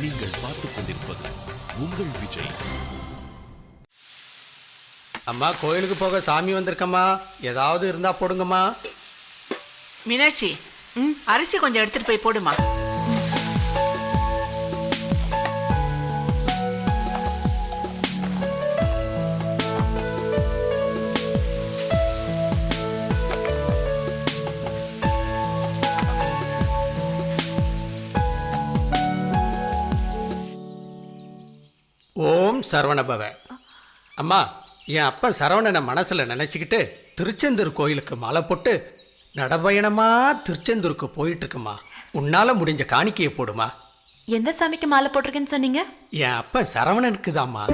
நீங்கள் பார்த்துக் கொண்டிருப்பது உங்கள் விஜய். அம்மா, கோயிலுக்கு போக சாமி வந்திருக்கம்மா, ஏதாவது இருந்தா போடுங்கம்மா. மீனாட்சி, அரிசி கொஞ்சம் எடுத்துட்டு போய் போடுமா. ஓம் சரவணபவ. அம்மா, என் அப்பன் சரவணனை மனசில் நினச்சிக்கிட்டு திருச்செந்தூர் கோயிலுக்கு மாலை போட்டு நடபயணமா திருச்செந்தூருக்கு போயிட்டு இருக்குமா. உன்னால முடிஞ்ச காணிக்கையை போடுமா. எந்த சாமிக்கு மாலை போட்டிருக்கேன்னு சொன்னீங்க? என் அப்பன் சரவணனுக்கு தாம்மா.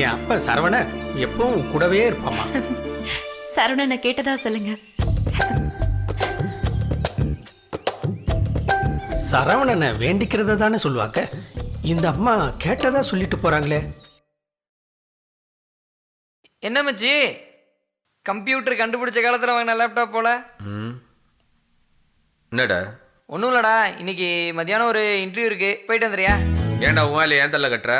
என் அப்பன் சரவண எப்பவும் கூடவே இருப்பாமா. சரவணனை கேட்டதா சொல்லுங்க. சரவணனை வேண்டிக்கிறத தானே சொல்லுவாங்க. இந்த அம்மா கேட்டதா சொல்லிட்டு போறாங்களே. என்ன மச்சி, கம்ப்யூட்டர் கண்டுபிடிச்ச காலத்தில் வாங்கின லேப்டாப் போல. என்னடா? ஒன்றும் இல்லடா, இன்னைக்கு மத்தியானம் ஒரு இன்டர்வியூ இருக்கு, போயிட்டு வந்துறியா? ஏன்டா உன் ஏன் தள்ள கட்டுற?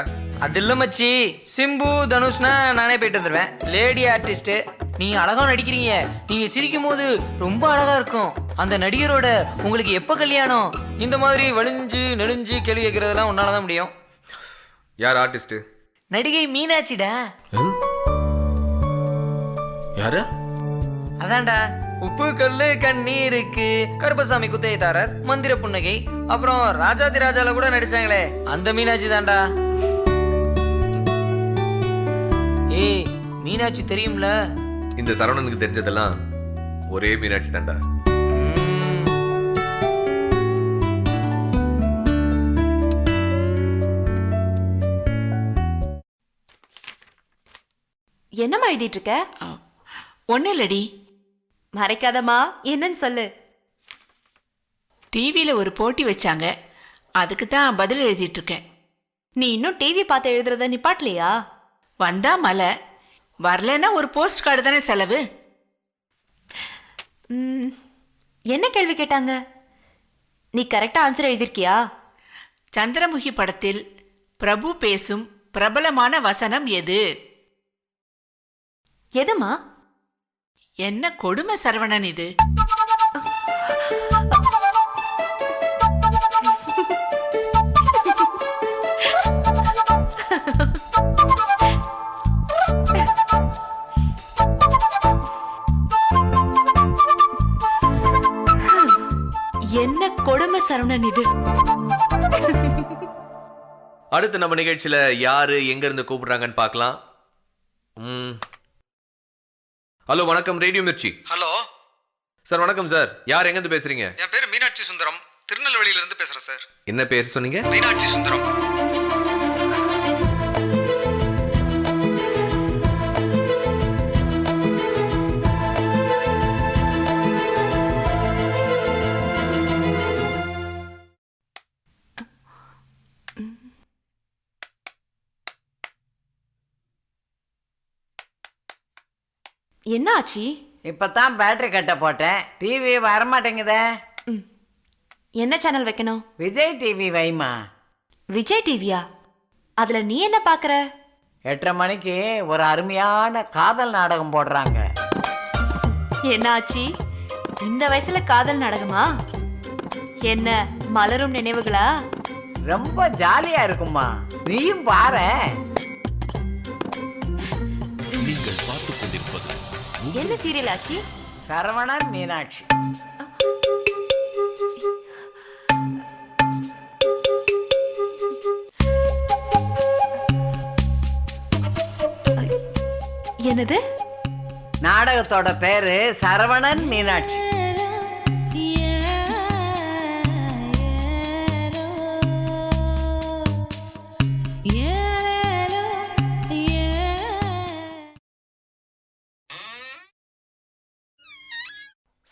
அது இல்லை மச்சி, சிம்பு தனுஷ்னா நானே போயிட்டு வந்துடுவேன். லேடி ஆர்டிஸ்ட், நீங்க அழகா நடிக்கிறீங்க. நீங்க சிரிக்கும் போது ரொம்ப அழகா இருக்கும். அந்த நடிகரோட உங்களுக்கு எப்ப கல்யாணம்? இந்த மாதிரி வலிஞ்சு நெளிஞ்சு கேள்வி கேட்கறதெல்லாம் உன்னாலதான் முடியும். யார் ஆர்டிஸ்ட்? நடிகை மீனாட்சிடா. யாரு? அதான்டா, உப்பு கல்லு கண்ணீருக்கு, கருப்பசாமி குத்தையதாரர், மந்திர புன்னகை, அப்புறம் ராஜாதி ராஜால கூட நடிச்சாங்களே, அந்த மீனாட்சி தான்டா. ஏய், மீனாட்சி தெரியும்ல? இந்த சரவணனுக்கு தெரிஞ்சதெல்லாம் ஒரே மீனாட்சி தான்டா. என்னம்மா எழுதிட்டு இருக்க? ஒன்னும் இல்லடி, மறைக்காதம்மா, என்னன்னு சொல்லு. டிவியில ஒரு போட்டி வச்சாங்க, அதுக்கு தான் பதில் எழுதிட்டு இருக்கேன். நீ இன்னும் டிவி பார்த்து எழுதுறத நிப்பாட்டலையா? வந்தா மலை, வரலன்னா ஒரு போஸ்ட் கார்டு தானே செலவு. என்ன கேள்வி கேட்டாங்க? நீ கரெக்டா ஆன்சர் எழுதிருக்கியா? சந்திரமுகி படத்தில் பிரபு பேசும் பிரபலமான வசனம் எது? எதுமா? என்ன கொடுமை சரவணன் இது. என்ன கொடுமை சரவணன் இது. அடுத்து நம்ம நிகழ்ச்சியில யாரு எங்க இருந்து கூப்பிடுறாங்கன்னு பார்க்கலாம். ஹலோ, வணக்கம், ரேடியோ மிர்ச்சி. Hello sir. வணக்கம் சார், யார் எங்க இருந்து பேசுறீங்க? என் பேர் மீனாட்சி சுந்தரம், திருநெல்வேலியில இருந்து பேசுறேன் சார். என்ன பேர் சொன்னீங்க? மீனாட்சி சுந்தரம். என்ன ஆச்சு? இப்பதான் பேட்டரி கட்ட போட்டேன், டிவி வரமாட்டேங்குதே. என்ன சேனல் வைக்கணும்? விஜய் டிவி வைமா. விஜய் டிவியா? அதுல நீ என்ன பாக்குற? 8:30 மணிக்கு ஒரு அருமையான காதல் நாடகம் போடுறாங்க. என்ன ஆச்சு? இந்த வயசுல காதல் நாடகமா? என்ன மலரும் நினைவுகளா? ரொம்ப ஜாலியா இருக்குமா, நீயும் பாரு. நீங்கள் பார்த்துக் கொண்டிருப்பது என்ன சீரியல் ஆச்சு? சரவணன் மீனாட்சி. என்னது? நாடகத்தோட பேரு சரவணன் மீனாட்சி.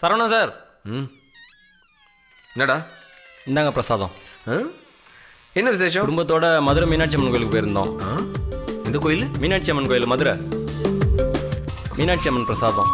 சரவணன் சார். என்னடா? இந்தாங்க பிரசாதம். என்ன விசேஷம்? குடும்பத்தோட மதுரை மீனாட்சி அம்மன் கோயிலுக்கு போயிருந்தோம். இந்த கோயில்? மீனாட்சி அம்மன் கோயில் மதுரை. மீனாட்சி அம்மன் பிரசாதம்.